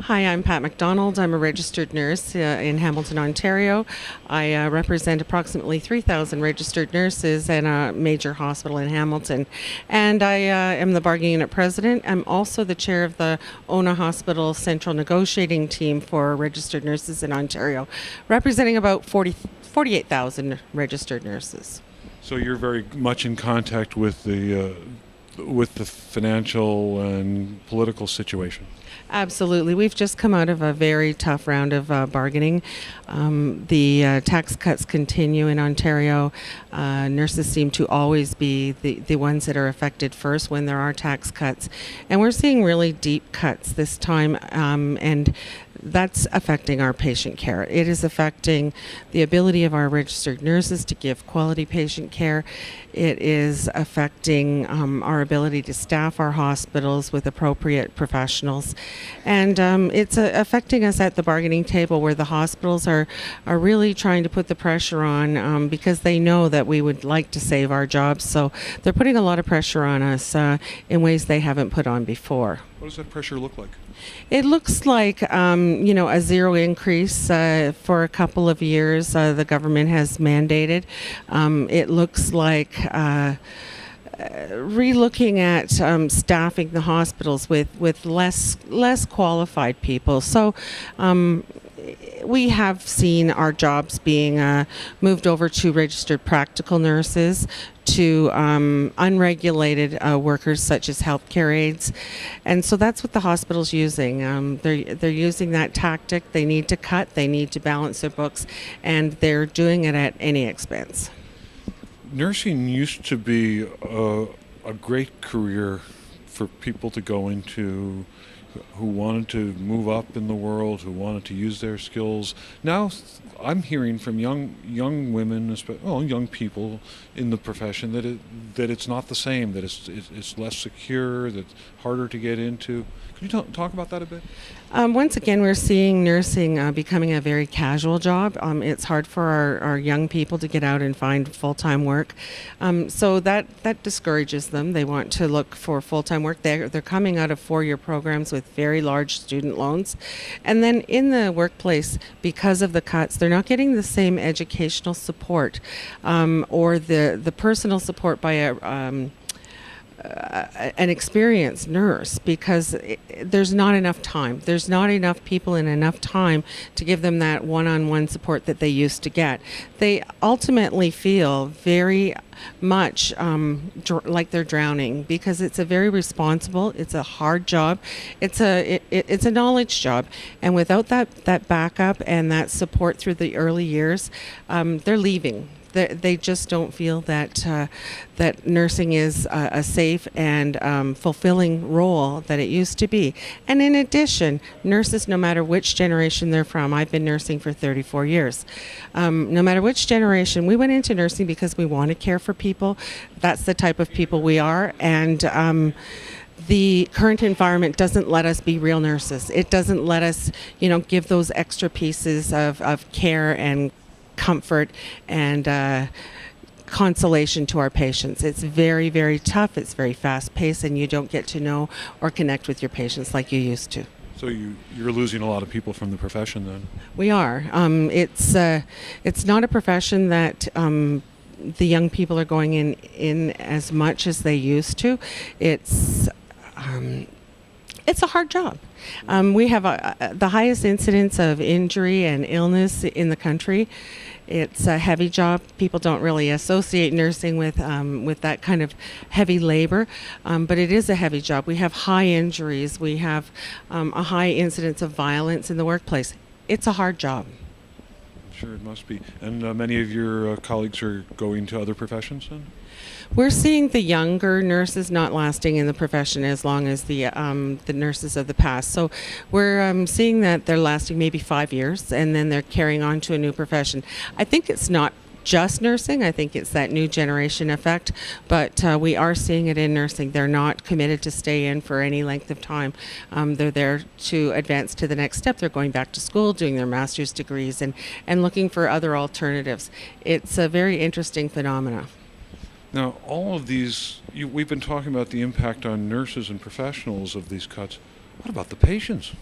Hi, I'm Pat MacDonald. I'm a registered nurse in Hamilton, Ontario. I represent approximately 3,000 registered nurses in a major hospital in Hamilton. And I am the bargaining unit president. I'm also the chair of the ONA Hospital Central Negotiating Team for registered nurses in Ontario, representing about 48,000 registered nurses. So you're very much in contact with the financial and political situation. Absolutely. We've just come out of a very tough round of bargaining. The tax cuts continue in Ontario. Nurses seem to always be the ones that are affected first when there are tax cuts. And we're seeing really deep cuts this time, and that's affecting our patient care. It is affecting the ability of our registered nurses to give quality patient care. It is affecting our ability to staff our hospitals with appropriate professionals. And it's affecting us at the bargaining table, where the hospitals are really trying to put the pressure on because they know that we would like to save our jobs. So they're putting a lot of pressure on us in ways they haven't put on before. What does that pressure look like? It looks like, a zero increase for a couple of years the government has mandated. It looks like relooking at staffing the hospitals with less qualified people. So we have seen our jobs being moved over to registered practical nurses, to unregulated workers such as healthcare aides, and so that's what the hospital's using. They're using that tactic. They need to cut. They need to balance their books, and they're doing it at any expense. Nursing used to be a great career for people to go into who wanted to move up in the world, who wanted to use their skills. Now I'm hearing from young women, young people in the profession, that it's not the same, that it's less secure, that it's harder to get into. Could you talk about that a bit? Once again, we're seeing nursing becoming a very casual job. It's hard for our young people to get out and find full-time work. So that discourages them. They want to look for full-time work. They're coming out of four-year programs with very large student loans. And then in the workplace, because of the cuts, they're not getting the same educational support or the personal support by an experienced nurse, because there's not enough time. There's not enough people and enough time to give them that one-on-one support that they used to get. They ultimately feel very much like they're drowning, because it's a very responsible, it's a hard job, it's a knowledge job, and without that backup and that support through the early years, they're leaving. They just don't feel that nursing is a safe and fulfilling role that it used to be. And in addition, nurses, no matter which generation they're from, I've been nursing for 34 years. No matter which generation, we went into nursing because we want to care for people. That's the type of people we are. And the current environment doesn't let us be real nurses. It doesn't let us, give those extra pieces of care and comfort and consolation to our patients. It's very, very tough. It's very fast-paced, and you don't get to know or connect with your patients like you used to. So you're losing a lot of people from the profession then? We are. It's not a profession that the young people are going in as much as they used to. It's a hard job. We have the highest incidence of injury and illness in the country. It's a heavy job. People don't really associate nursing with that kind of heavy labor, but it is a heavy job. We have high injuries. We have a high incidence of violence in the workplace. It's a hard job. Sure, it must be. And many of your colleagues are going to other professions then? We're seeing the younger nurses not lasting in the profession as long as the nurses of the past. So we're seeing that they're lasting maybe 5 years, and then they're carrying on to a new profession. I think it's not just nursing. I think it's that new generation effect, but we are seeing it in nursing. They're not committed to stay in for any length of time. They're there to advance to the next step. They're going back to school, doing their master's degrees, and looking for other alternatives. It's a very interesting phenomenon. Now, all of these, we've been talking about the impact on nurses and professionals of these cuts. What about the patients?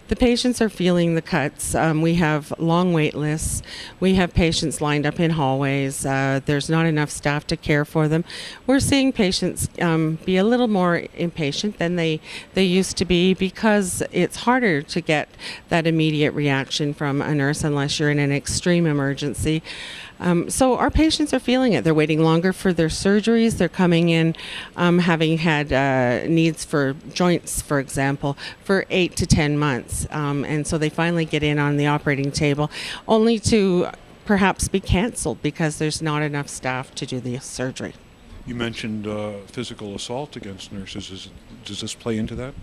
The patients are feeling the cuts. We have long wait lists. We have patients lined up in hallways. There's not enough staff to care for them. We're seeing patients be a little more impatient than they used to be because it's harder to get that immediate reaction from a nurse unless you're in an extreme emergency. So our patients are feeling it. They're waiting longer for their surgeries. They're coming in having had needs for joints, for example, for 8 to 10 months. And so they finally get in on the operating table only to perhaps be canceled because there's not enough staff to do the surgery. You mentioned physical assault against nurses. Does this play into that?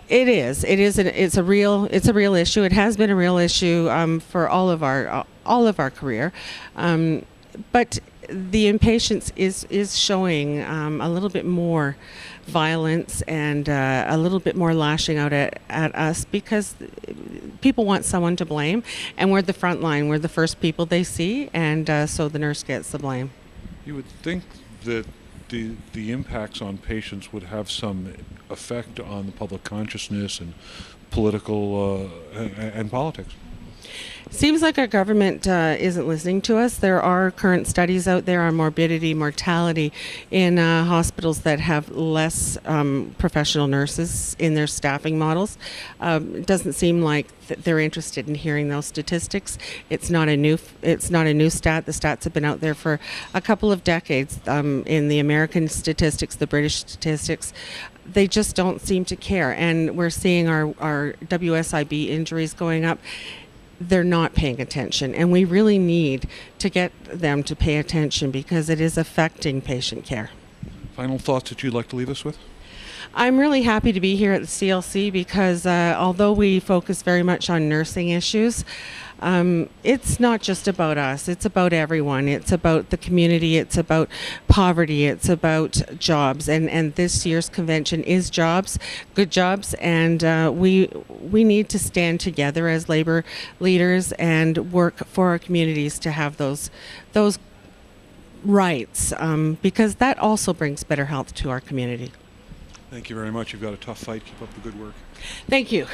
It is. It's a real issue. It has been a real issue for all of our career, but the impatience is showing a little bit more violence and a little bit more lashing out at us because people want someone to blame, and we're the front line. We're the first people they see, and so the nurse gets the blame. You would think that the impacts on patients would have some effect on the public consciousness and political and politics. Seems like our government isn't listening to us. There are current studies out there on morbidity, mortality in hospitals that have less professional nurses in their staffing models. It doesn't seem like they're interested in hearing those statistics. It's not a new stat. The stats have been out there for a couple of decades. In the American statistics, the British statistics, they just don't seem to care. And we're seeing our WSIB injuries going up. They're not paying attention, and we really need to get them to pay attention because it is affecting patient care. Final thoughts that you'd like to leave us with? I'm really happy to be here at the CLC because although we focus very much on nursing issues, it's not just about us. It's about everyone. It's about the community. It's about poverty. It's about jobs. And this year's convention is jobs, good jobs. And we need to stand together as labor leaders and work for our communities to have those rights because that also brings better health to our community. Thank you very much. You've got a tough fight. Keep up the good work. Thank you.